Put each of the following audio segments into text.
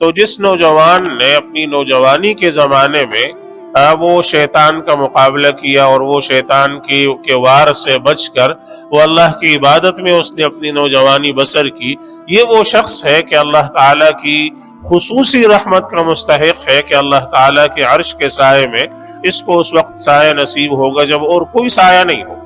تو جس نوجوان نے اپنی نوجوانی کے زمانے میں وہ شیطان کا مقابلہ کیا اور وہ شیطان کے وار سے بچ کر وہ اللہ کی عبادت میں اس نے اپنی نوجوانی بسر کی، یہ وہ شخص ہے کہ اللہ تعالیٰ کی خصوصی رحمت کا مستحق ہے کہ اللہ تعالیٰ کے عرش کے سائے میں اس کو اس وقت سایہ نصیب ہوگا جب اور کوئی سایہ نہیں ہوگا،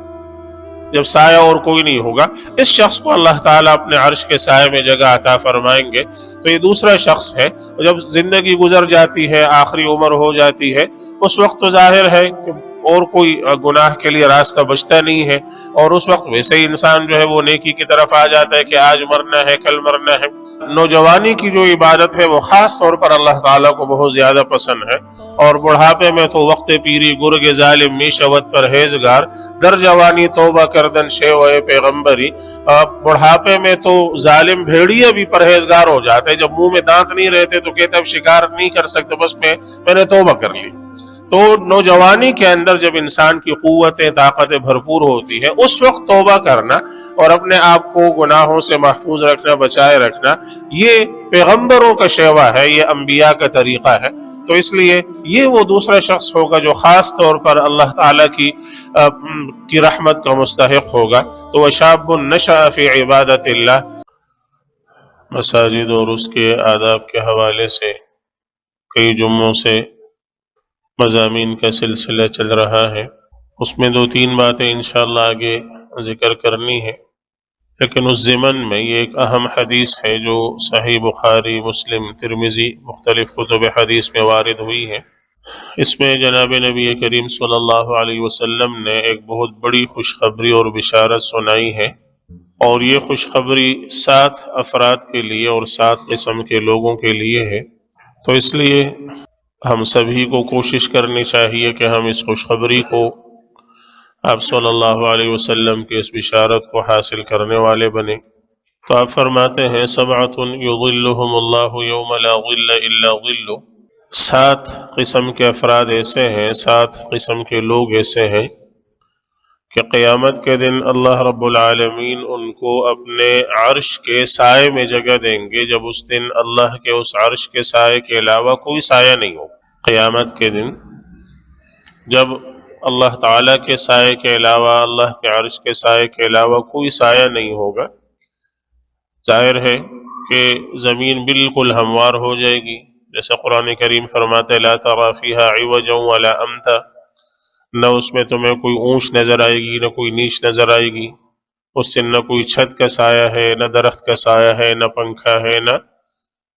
جب سایہ اور کوئی نہیں ہوگا، اس شخص کو اللہ تعالیٰ اپنے عرش کے سائے میں جگہ عطا فرمائیں گے۔ تو یہ دوسرا شخص ہے۔ جب زندگی گزر جاتی ہے، آخری عمر ہو جاتی ہے، اس وقت تو ظاہر ہے کہ اور کوئی گناہ کے لیے راستہ بچتا نہیں ہے، اور اس وقت ویسے ہی انسان جو ہے وہ نیکی کی طرف آ جاتا ہے کہ آج مرنا ہے، کل مرنا ہے۔ نوجوانی کی جو عبادت ہے وہ خاص طور پر اللہ تعالیٰ کو بہت زیادہ پسند ہے، اور بڑھاپے میں تو وقت پیری گرگ ظالم می شود پرہیزگار، در جوانی توبہ کردن شیوئے پیغمبری۔ بڑھاپے میں تو ظالم بھیڑیا بھی پرہیزگار ہو جاتا ہے، جب منہ میں دانت نہیں رہتے تو کہتا اب شکار نہیں کر سکتے، بس میں نے توبہ کر لی۔ تو نوجوانی کے اندر جب انسان کی قوتیں طاقتیں بھرپور ہوتی ہیں، اس وقت توبہ کرنا اور اپنے آپ کو گناہوں سے محفوظ رکھنا، بچائے رکھنا، یہ پیغمبروں کا شیوا ہے، یہ انبیاء کا طریقہ ہے۔ تو اس لیے یہ وہ دوسرا شخص ہوگا جو خاص طور پر اللہ تعالیٰ کی رحمت کا مستحق ہوگا۔ تو وشاب نشأ فی عبادت اللہ۔ مساجد اور اس کے آداب کے حوالے سے کئی جمعوں سے مضامین کا سلسلہ چل رہا ہے، اس میں 2-3 باتیں انشاءاللہ آگے ذکر کرنی ہے، لیکن اس ضمن میں یہ ایک اہم حدیث ہے جو صحیح بخاری، مسلم، ترمذی مختلف کتب حدیث میں وارد ہوئی ہے۔ اس میں جناب نبی کریم صلی اللہ علیہ وسلم نے ایک بہت بڑی خوشخبری اور بشارت سنائی ہے، اور یہ خوشخبری 7 افراد کے لیے اور 7 قسم کے لوگوں کے لیے ہے۔ تو اس لیے ہم سبھی کو کوشش کرنی چاہیے کہ ہم اس خوشخبری کو، آپ صلی اللہ علیہ وسلم کے اس بشارت کو حاصل کرنے والے بنیں۔ تو آپ فرماتے ہیں سبعۃ یظلھم اللہ یوم لا ظل الا ظلہ، 7 قسم کے افراد ایسے ہیں، 7 قسم کے لوگ ایسے ہیں کہ قیامت کے دن اللہ رب العالمین ان کو اپنے عرش کے سائے میں جگہ دیں گے، جب اس دن اللہ کے اس عرش کے سائے کے علاوہ کوئی سایہ نہیں ہو۔ قیامت کے دن جب اللہ تعالیٰ کے سائے کے علاوہ، اللہ کے عرش کے سائے کے علاوہ کوئی سایہ نہیں ہوگا، ظاہر ہے کہ زمین بالکل ہموار ہو جائے گی، جیسے قرآن کریم فرماتا ہے لا تری فیہا عوجا ولا امتا، نہ اس میں تمہیں کوئی اونچ نظر آئے گی، نہ کوئی نیچ نظر آئے گی، اس دن نہ کوئی چھت کا سایہ ہے، نہ درخت کا سایہ ہے، نہ پنکھا ہے، نہ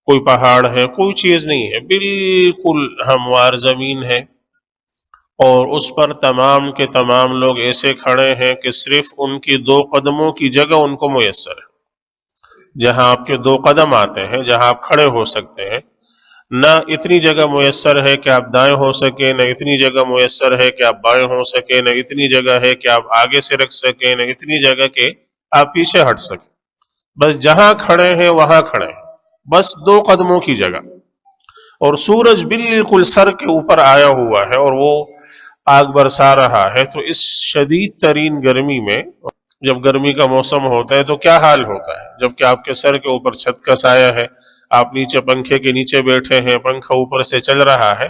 کوئی پہاڑ ہے، کوئی چیز نہیں ہے، بالکل ہموار زمین ہے، اور اس پر تمام کے تمام لوگ ایسے کھڑے ہیں کہ صرف ان کی 2 قدموں کی جگہ ان کو میسر ہے۔ جہاں آپ کے 2 قدم آتے ہیں، جہاں آپ کھڑے ہو سکتے ہیں، نہ اتنی جگہ میسر ہے کہ آپ دائیں ہو سکیں، نہ اتنی جگہ میسر ہے کہ آپ بائیں ہو سکیں، نہ اتنی جگہ ہے کہ آپ آگے سے رکھ سکیں، نہ اتنی جگہ کہ آپ پیچھے ہٹ سکیں، بس جہاں کھڑے ہیں وہاں کھڑے ہیں، بس 2 قدموں کی جگہ، اور سورج بالکل سر کے اوپر آیا ہوا ہے اور وہ آگ برسا رہا ہے۔ تو اس شدید ترین گرمی میں، جب گرمی کا موسم ہوتا ہے تو کیا حال ہوتا ہے، جبکہ آپ کے سر کے اوپر چھت کا سایہ ہے، آپ نیچے پنکھے کے نیچے بیٹھے ہیں، پنکھا اوپر سے چل رہا ہے،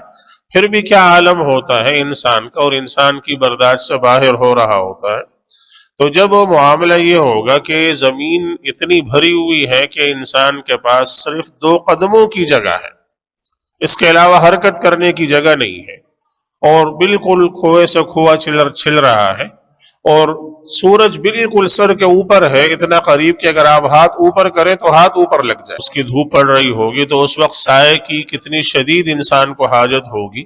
پھر بھی کیا عالم ہوتا ہے انسان کا، اور انسان کی برداشت سے باہر ہو رہا ہوتا ہے۔ تو جب وہ معاملہ یہ ہوگا کہ زمین اتنی بھری ہوئی ہے کہ انسان کے پاس صرف 2 قدموں کی جگہ ہے، اس کے علاوہ حرکت کرنے کی جگہ نہیں ہے، اور بالکل کھوے سے کھوا چھل رہا ہے، اور سورج بالکل سر کے اوپر ہے، اتنا قریب کہ اگر آپ ہاتھ اوپر کریں تو ہاتھ اوپر لگ جائے، اس کی دھوپ پڑ رہی ہوگی، تو اس وقت سائے کی کتنی شدید انسان کو حاجت ہوگی،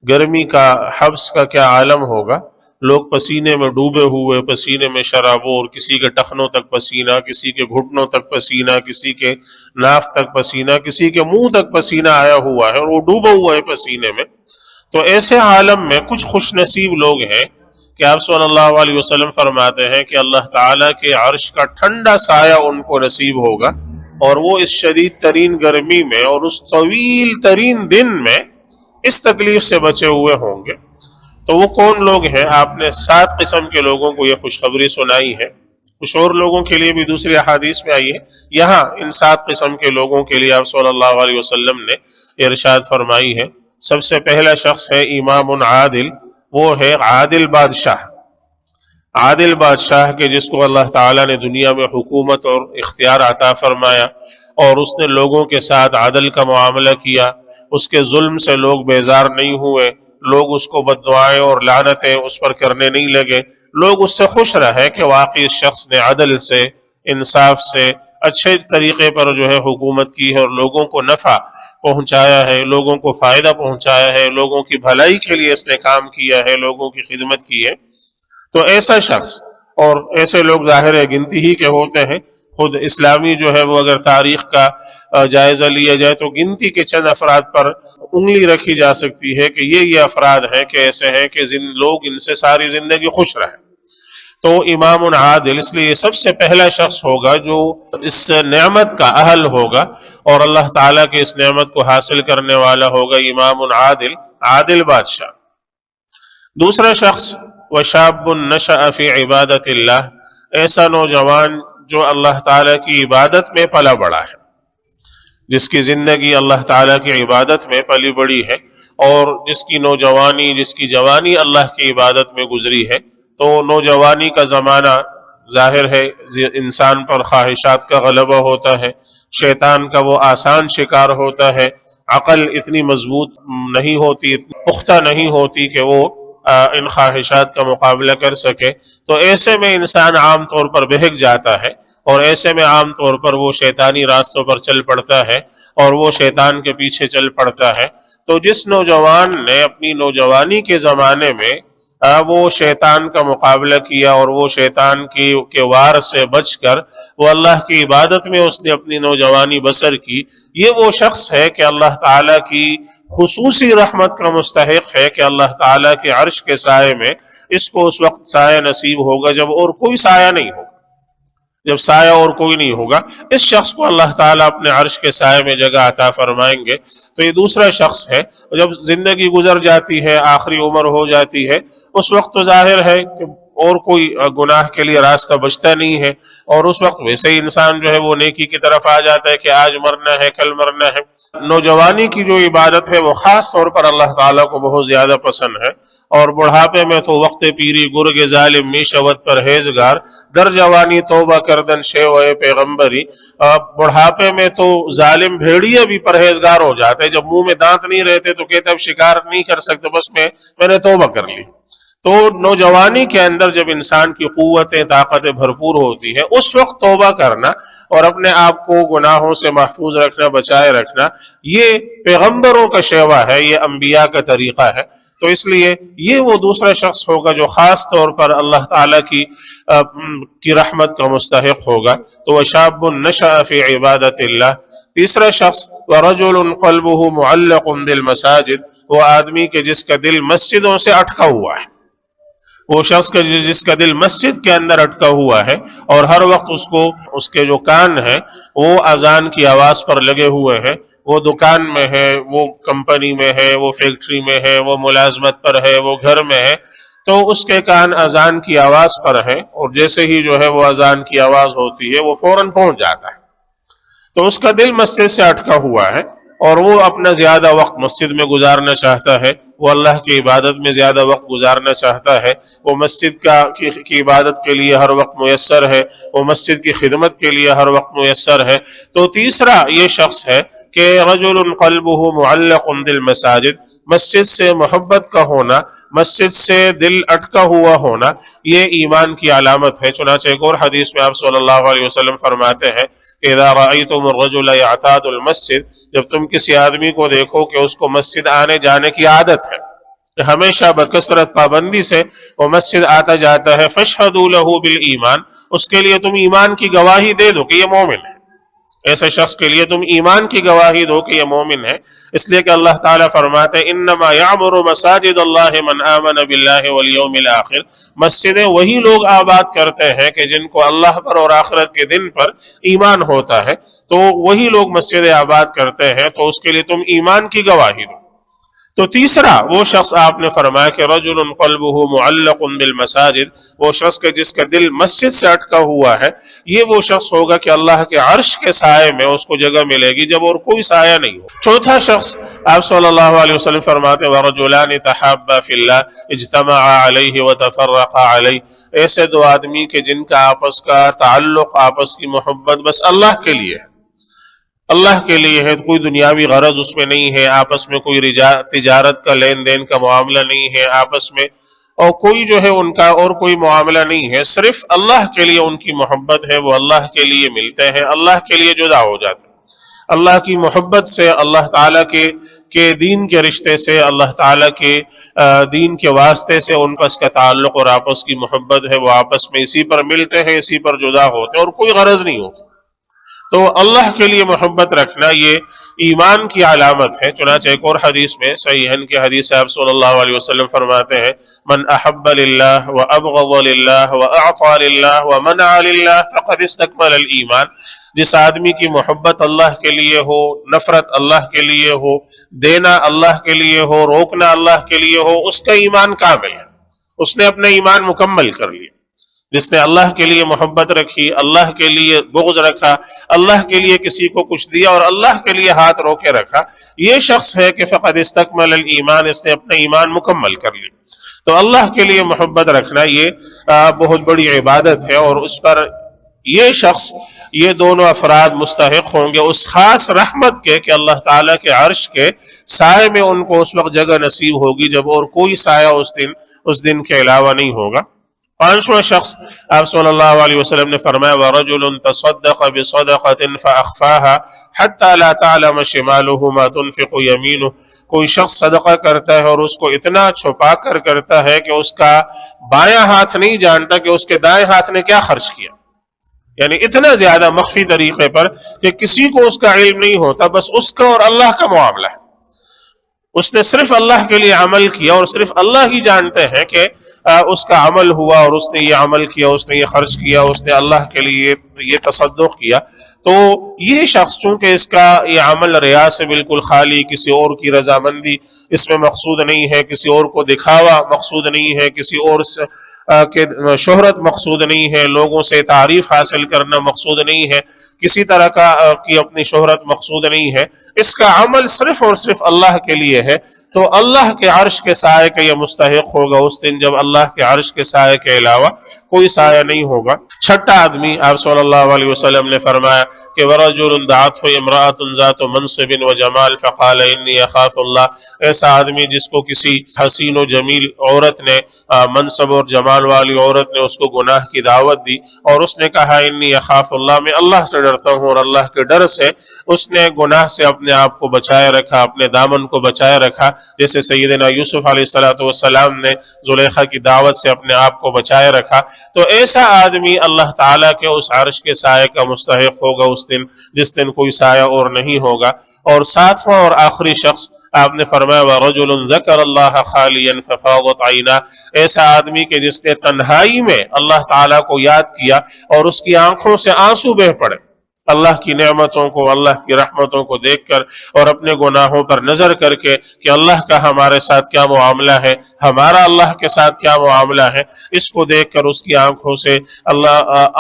گرمی کا، حبس کا کیا عالم ہوگا، لوگ پسینے میں ڈوبے ہوئے، پسینے میں شرابور، کسی کے ٹخنوں تک پسینہ، کسی کے گھٹنوں تک پسینہ، کسی کے ناف تک پسینہ، کسی کے منہ تک پسینہ آیا ہوا ہے اور وہ ڈوبا ہوا ہے پسینے میں۔ تو ایسے عالم میں کچھ خوش نصیب لوگ ہیں کہ آپ صلی اللہ علیہ وسلم فرماتے ہیں کہ اللہ تعالیٰ کے عرش کا ٹھنڈا سایہ ان کو نصیب ہوگا، اور وہ اس شدید ترین گرمی میں اور اس طویل ترین دن میں اس تکلیف سے بچے ہوئے ہوں گے۔ تو وہ کون لوگ ہیں؟ آپ نے 7 قسم کے لوگوں کو یہ خوشخبری سنائی ہے۔ کچھ اور لوگوں کے لیے بھی دوسری احادیث میں آئی ہے۔ یہاں ان 7 قسم کے لوگوں کے لیے آپ صلی اللہ علیہ وسلم نے ارشاد فرمائی ہے۔ سب سے پہلا شخص ہے امام عادل، وہ ہے عادل بادشاہ۔ عادل بادشاہ کے جس کو اللہ تعالیٰ نے دنیا میں حکومت اور اختیار عطا فرمایا اور اس نے لوگوں کے ساتھ عدل کا معاملہ کیا، اس کے ظلم سے لوگ بیزار نہیں ہوئے، لوگ اس کو بد دعائیں اور لعنتیں اس پر کرنے نہیں لگے، لوگ اس سے خوش رہے کہ واقعی اس شخص نے عدل سے، انصاف سے، اچھے طریقے پر جو ہے حکومت کی ہے اور لوگوں کو نفع پہنچایا ہے، لوگوں کو فائدہ پہنچایا ہے، لوگوں کی بھلائی کے لیے اس نے کام کیا ہے، لوگوں کی خدمت کی ہے۔ تو ایسا شخص، اور ایسے لوگ ظاہر ہے گنتی ہی کے ہوتے ہیں، خود اسلامی جو ہے وہ اگر تاریخ کا جائزہ لیا جائے تو گنتی کے چند افراد پر انگلی رکھی جا سکتی ہے کہ یہ افراد ہیں کہ ایسے ہیں کہ لوگ ان سے ساری زندگی خوش رہیں۔ تو امام عادل اس لیے سب سے پہلا شخص ہوگا جو اس نعمت کا اہل ہوگا اور اللہ تعالیٰ کے اس نعمت کو حاصل کرنے والا ہوگا، امام عادل، عادل بادشاہ۔ دوسرا شخص وشاب نشأ فی عبادت اللہ، ایسا نوجوان جو اللہ تعالیٰ کی عبادت میں پلا بڑا ہے، جس کی زندگی اللہ تعالیٰ کی عبادت میں پلی بڑی ہے اور جس کی نوجوانی، جس کی جوانی اللہ کی عبادت میں گزری ہے۔ تو نوجوانی کا زمانہ ظاہر ہے انسان پر خواہشات کا غلبہ ہوتا ہے، شیطان کا وہ آسان شکار ہوتا ہے، عقل اتنی مضبوط نہیں ہوتی، اتنی پختہ نہیں ہوتی کہ وہ ان خواہشات کا مقابلہ کر سکے۔ تو ایسے میں انسان عام طور پر بہک جاتا ہے اور ایسے میں عام طور پر وہ شیطانی راستوں پر چل پڑتا ہے اور وہ شیطان کے پیچھے چل پڑتا ہے۔ تو جس نوجوان نے اپنی نوجوانی کے زمانے میں وہ شیطان کا مقابلہ کیا اور وہ شیطان کے وار سے بچ کر وہ اللہ کی عبادت میں اس نے اپنی نوجوانی بسر کی، یہ وہ شخص ہے کہ اللہ تعالیٰ کی خصوصی رحمت کا مستحق ہے کہ اللہ تعالیٰ کے عرش کے سائے میں اس کو اس وقت سایہ نصیب ہوگا جب اور کوئی سایہ نہیں ہوگا، جب سایہ اور کوئی نہیں ہوگا، اس شخص کو اللہ تعالیٰ اپنے عرش کے سائے میں جگہ عطا فرمائیں گے۔ تو یہ دوسرا شخص ہے۔ جب زندگی گزر جاتی ہے، آخری عمر ہو جاتی ہے، اس وقت تو ظاہر ہے کہ اور کوئی گناہ کے لیے راستہ بچتا نہیں ہے اور اس وقت ویسے ہی انسان جو ہے وہ نیکی کی طرف آ جاتا ہے کہ آج مرنا ہے، کل مرنا ہے۔ نوجوانی کی جو عبادت ہے وہ خاص طور پر اللہ تعالیٰ کو بہت زیادہ پسند ہے، اور بڑھاپے میں تو وقت پیری گرگ ظالم می شود پرہیزگار، در جوانی توبہ کردن شیوئے پیغمبری۔ بڑھاپے میں تو ظالم بھیڑیے بھی پرہیزگار ہو جاتے ہیں، جب منہ میں دانت نہیں رہتے تو کہتے اب شکار نہیں کر سکتے، بس میں نے توبہ کر لی۔ تو نوجوانی کے اندر جب انسان کی قوتیں، طاقتیں بھرپور ہوتی ہیں، اس وقت توبہ کرنا اور اپنے آپ کو گناہوں سے محفوظ رکھنا، بچائے رکھنا، یہ پیغمبروں کا شیوا ہے، یہ انبیاء کا طریقہ ہے۔ تو اس لیے یہ وہ دوسرا شخص ہوگا جو خاص طور پر اللہ تعالیٰ کی رحمت کا مستحق ہوگا۔ تو وشاب نشأ فی عبادت اللہ۔ تیسرا شخص ورجل قلبہ معلق بالمساجد، وہ آدمی کے جس کا دل مسجدوں سے اٹکا ہوا ہے، وہ شخص کا جس کا دل مسجد کے اندر اٹکا ہوا ہے اور ہر وقت اس کے جو کان ہیں وہ اذان کی آواز پر لگے ہوئے ہیں، وہ دکان میں ہے، وہ کمپنی میں ہے، وہ فیکٹری میں ہے، وہ ملازمت پر ہے، وہ گھر میں ہے، تو اس کے کان اذان کی آواز پر ہے اور جیسے ہی جو ہے وہ اذان کی آواز ہوتی ہے وہ فوراً پہنچ جاتا ہے۔ تو اس کا دل مسجد سے اٹکا ہوا ہے اور وہ اپنا زیادہ وقت مسجد میں گزارنا چاہتا ہے، وہ اللہ کی عبادت میں زیادہ وقت گزارنا چاہتا ہے، وہ مسجد کی عبادت کے لیے ہر وقت میسر ہے، وہ مسجد کی خدمت کے لیے ہر وقت میسر ہے۔ تو تیسرا یہ شخص ہے کہ رجل قلبہ معلق بالمساجد، مسجد سے محبت کا ہونا، مسجد سے دل اٹکا ہوا ہونا، یہ ایمان کی علامت ہے۔ چنانچہ ایک اور حدیث میں آپ صلی اللہ علیہ وسلم فرماتے ہیں کہ اذا رأیتم الرجل یعتاد المسجد، جب تم کسی آدمی کو دیکھو کہ اس کو مسجد آنے جانے کی عادت ہے، ہمیشہ بکثرت پابندی سے وہ مسجد آتا جاتا ہے، فاشہدوا لہ بالایمان، اس کے لیے تم ایمان کی گواہی دے دو کہ یہ مومن ہے، ایسے شخص کے لیے تم ایمان کی گواہی دو کہ یہ مومن ہے۔ اس لیے کہ اللہ تعالیٰ فرماتے ہیں انما یعمر مساجد اللہ من آمن باللہ والیوم الآخر، مسجدیں وہی لوگ آباد کرتے ہیں کہ جن کو اللہ پر اور آخرت کے دن پر ایمان ہوتا ہے، تو وہی لوگ مسجدیں آباد کرتے ہیں، تو اس کے لیے تم ایمان کی گواہی دو۔ تو تیسرا وہ شخص آپ نے فرمایا کہ رجل قلبہ معلق بالمساجد، وہ شخص کے جس کا دل مسجد سے اٹکا ہوا ہے، یہ وہ شخص ہوگا کہ اللہ کے عرش کے سائے میں اس کو جگہ ملے گی جب اور کوئی سایہ نہیں ہو۔ چوتھا شخص آپ صلی اللہ علیہ وسلم فرماتے ہیں وَرَجُلَانِ تَحَابَّا فِي اللَّهِ اجْتَمَعَا عَلَيْهِ وَتَفَرَّقَا عَلَيْهِ، ایسے دو آدمی کے جن کا آپس کا تعلق، آپس کی محبت بس اللہ کے لیے ہے، اللہ کے لیے ہے، کوئی دنیاوی غرض اس میں نہیں ہے، آپس میں کوئی تجارت کا لین دین کا معاملہ نہیں ہے آپس میں، اور کوئی جو ہے ان کا اور کوئی معاملہ نہیں ہے، صرف اللہ کے لیے ان کی محبت ہے، وہ اللہ کے لیے ملتے ہیں، اللہ کے لیے جدا ہو جاتے ہیں، اللہ کی محبت سے، اللہ تعالیٰ کے دین کے رشتے سے، اللہ تعالیٰ کے دین کے واسطے سے ان پس کا تعلق اور آپس کی محبت ہے، وہ آپس میں اسی پر ملتے ہیں، اسی پر جدا ہوتے ہیں اور کوئی غرض نہیں ہوتی۔ تو اللہ کے لیے محبت رکھنا یہ ایمان کی علامت ہے۔ چنانچہ ایک اور حدیث میں صحیحین کی حدیث آپ صلی اللہ علیہ وسلم فرماتے ہیں من احب للہ وابغض للہ واعطى للہ ومنع للہ فقد استکمل الایمان، جس آدمی کی محبت اللہ کے لیے ہو، نفرت اللہ کے لیے ہو، دینا اللہ کے لیے ہو، روکنا اللہ کے لیے ہو، اس کا ایمان کامل ہے، اس نے اپنا ایمان مکمل کر لیا۔ جس نے اللہ کے لیے محبت رکھی، اللہ کے لیے بغض رکھا، اللہ کے لیے کسی کو کچھ دیا اور اللہ کے لیے ہاتھ روکے رکھا، یہ شخص ہے کہ فقد استکمل الایمان، اس نے اپنا ایمان مکمل کر لیا۔ تو اللہ کے لیے محبت رکھنا یہ بہت بڑی عبادت ہے، اور اس پر یہ شخص، یہ دونوں افراد مستحق ہوں گے اس خاص رحمت کے کہ اللہ تعالیٰ کے عرش کے سائے میں ان کو اس وقت جگہ نصیب ہوگی جب اور کوئی سایہ اس دن کے علاوہ نہیں ہوگا۔ پانچواں شخص آپ صلی اللہ علیہ وسلم نے فرمایا وَرَجُلٌ تَصَدَّقَ بِصَدَقَةٍ فَأَخْفَاهَا حَتَّى لَا تَعْلَمَ شِمَالُهُ مَا تُنْفِقُ يَمِينُهُ، کوئی شخص صدقہ کرتا ہے اور اس کو اتنا چھپا کر کرتا ہے کہ اس کا بایاں ہاتھ نہیں جانتا کہ اس کے دائیں ہاتھ نے کیا خرچ کیا، یعنی اتنا زیادہ مخفی طریقے پر کہ کسی کو اس کا علم نہیں ہوتا، بس اس کا اور اللہ کا معاملہ ہے، اس نے صرف اللہ کے لیے عمل کیا اور صرف اللہ ہی جانتے ہیں کہ اس کا عمل ہوا اور اس نے یہ عمل کیا، اس نے یہ خرچ کیا، اس نے اللہ کے لیے یہ تصدق کیا۔ تو یہ شخص چونکہ اس کا یہ عمل ریا سے بالکل خالی، کسی اور کی رضامندی اس میں مقصود نہیں ہے، کسی اور کو دکھاوا مقصود نہیں ہے، کسی اور کے شہرت مقصود نہیں ہے، لوگوں سے تعریف حاصل کرنا مقصود نہیں ہے، کسی طرح کی اپنی شہرت مقصود نہیں ہے، اس کا عمل صرف اور صرف اللہ کے لیے ہے، تو اللہ کے عرش کے سائے کا یہ مستحق ہوگا اس دن جب اللہ کے عرش کے سائے کے علاوہ کوئی سایہ نہیں ہوگا۔ چھٹا آدمی آپ صلی اللہ علیہ وسلم نے فرمایا کہ وَرَجُلٌ دَعَتْهُ امْرَأَةٌ ذَاتُ مَنْصِبٍ وَجَمَالٍ فَقَالَ إِنِّي أَخَافُ اللَّهَ، ایسا آدمی جس کو کسی حسین و جمیل عورت نے، منصب اور جمال والی عورت نے اس کو گناہ کی دعوت دی اور اس نے کہا انی اخاف اللہ، میں اللہ سے ڈرتا ہوں، اور اللہ کے ڈر سے اس نے گناہ سے اپنے آپ کو بچائے رکھا، اپنے دامن کو بچائے رکھا، جیسے سیدنا یوسف علیہ السلام نے زلیخا کی دعوت سے اپنے آپ کو بچائے رکھا۔ تو ایسا آدمی اللہ تعالیٰ کے اس عرش کے سائے کا مستحق ہوگا اس دن جس دن کوئی سایہ اور نہیں ہوگا۔ اور ساتواں اور آخری شخص آپ نے فرمایا وَرَجُلٌ ذَكَرَ اللَّهَ خَالِيًا فَفَاضَتْ عَيْنَاهُ، ایسا آدمی کہ جس نے تنہائی میں اللہ تعالیٰ کو یاد کیا اور اس کی آنکھوں سے آنسو بہہ پڑے، اللہ کی نعمتوں کو، اللہ کی رحمتوں کو دیکھ کر اور اپنے گناہوں پر نظر کر کے کہ اللہ کا ہمارے ساتھ کیا معاملہ ہے، ہمارا اللہ کے ساتھ کیا معاملہ ہے، اس کو دیکھ کر اس کی آنکھوں سے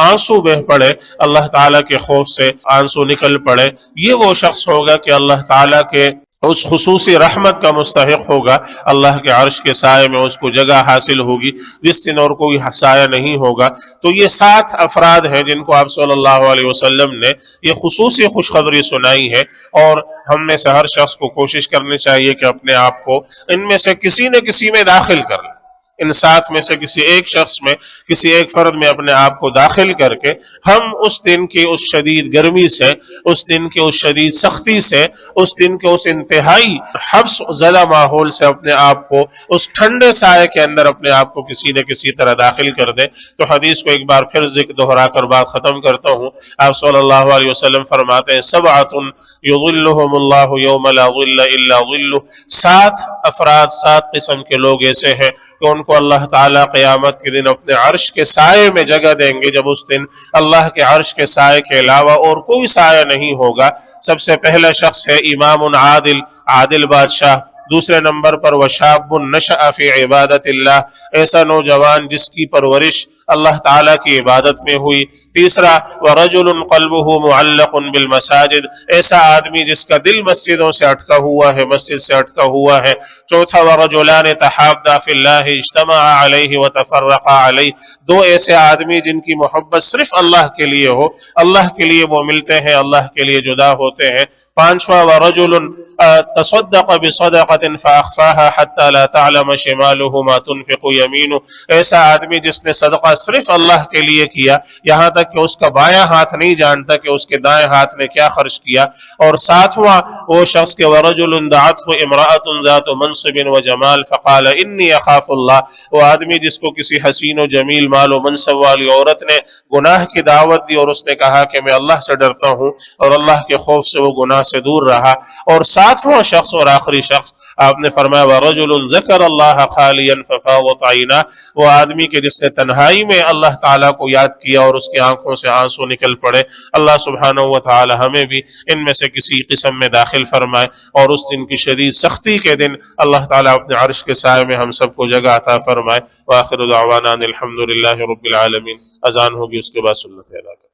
آنسو بہہ پڑے، اللہ تعالیٰ کے خوف سے آنسو نکل پڑے، یہ وہ شخص ہوگا کہ اللہ تعالیٰ کے اس خصوصی رحمت کا مستحق ہوگا، اللہ کے عرش کے سائے میں اس کو جگہ حاصل ہوگی جس دن اور کوئی سایہ نہیں ہوگا۔ تو یہ 7 افراد ہیں جن کو آپ صلی اللہ علیہ وسلم نے یہ خصوصی خوشخبری سنائی ہے، اور ہم میں سے ہر شخص کو کوشش کرنی چاہیے کہ اپنے آپ کو ان میں سے کسی نہ کسی میں داخل کر لیں، ان 7 میں سے کسی ایک شخص میں، کسی ایک فرد میں اپنے آپ کو داخل کر کے ہم اس دن کی اس شدید گرمی سے، اس دن کی اس شدید سختی سے، اس دن کے اس انتہائی حبس زدہ ماحول سے اپنے آپ کو اس ٹھنڈے سائے کے اندر اپنے آپ کو کسی نہ کسی طرح داخل کر دیں۔ تو حدیث کو ایک بار پھر ذکر دہرا کر بات ختم کرتا ہوں۔ آپ صلی اللہ علیہ وسلم فرماتے ہیں 7 یظلہم اللہ یوم لا ظل الا ظلہ، 7 افراد، 7 قسم کے لوگ ایسے ہیں کہ ان کو اللہ تعالیٰ قیامت کے دن اپنے عرش کے سائے میں جگہ دیں گے جب اس دن اللہ کے عرش کے سائے کے علاوہ اور کوئی سایہ نہیں ہوگا۔ سب سے پہلا شخص ہے امام عادل، عادل بادشاہ، دوسرے نمبر پر وشاب نشأ فی عبادت اللہ، ایسا نوجوان جس کی پرورش اللہ تعالیٰ کی عبادت میں ہوئی۔ تیسرا ورجل قلبہ معلق بالمساجد، ایسا آدمی جس کا دل مسجدوں سے اٹکا ہوا ہے، مسجد سے اٹکا ہوا ہے۔ چوتھا ورجلان تحابا فی اللہ اجتمعا علیہ وتفرقا علیہ، دو ایسے آدمی جن کی محبت صرف اللہ کے لیے ہو، اللہ کے لیے وہ ملتے ہیں، اللہ کے لیے جدا ہوتے ہیں۔ پانچواں ورجل تصدق بصدقۃ فاخفاها حتى لا تعلم شماله ما تنفق يمينه، ایسا آدمی جس نے صدقہ صرف اللہ کے لیے کیا، یہاں تک کہ اس کا بایاں ہاتھ نہیں جانتا کہ اس کے دائیں ہاتھ نے کیا خرچ کیا۔ اور ساتواں وہ شخص کے ورجل دعته امرأة ذات منصب وجمال فقال انی اخاف اللہ، وہ آدمی جس کو کسی حسین و جمیل مال و منصب والی عورت نے گناہ کی دعوت دی اور اس نے کہا کہ میں اللہ سے ڈرتا ہوں، اور اللہ کے خوف سے وہ گناہ سے دور رہا۔ اور ساتواں شخص اور آخری شخص آپ نے فرمایا وَرَجُلٌ ذَكَرَ اللَّهَ خَالِيًا فَفَاضَتْ عَيْنَاهُ، وہ آدمی کے جس نے تنہائی میں اللہ تعالیٰ کو یاد کیا اور اس کی آنکھوں سے آنسو نکل پڑے۔ اللہ سبحانہ و تعالی ہمیں بھی ان میں سے کسی قسم میں داخل فرمائے، اور اس دن کی شدید سختی کے دن اللہ تعالیٰ اپنے عرش کے سائے میں ہم سب کو جگہ عطا فرمائے۔ وآخر دعوانا الحمد للہ رب العالمین۔ اذان ہوگی، اس کے بعد سنت ادا کریں۔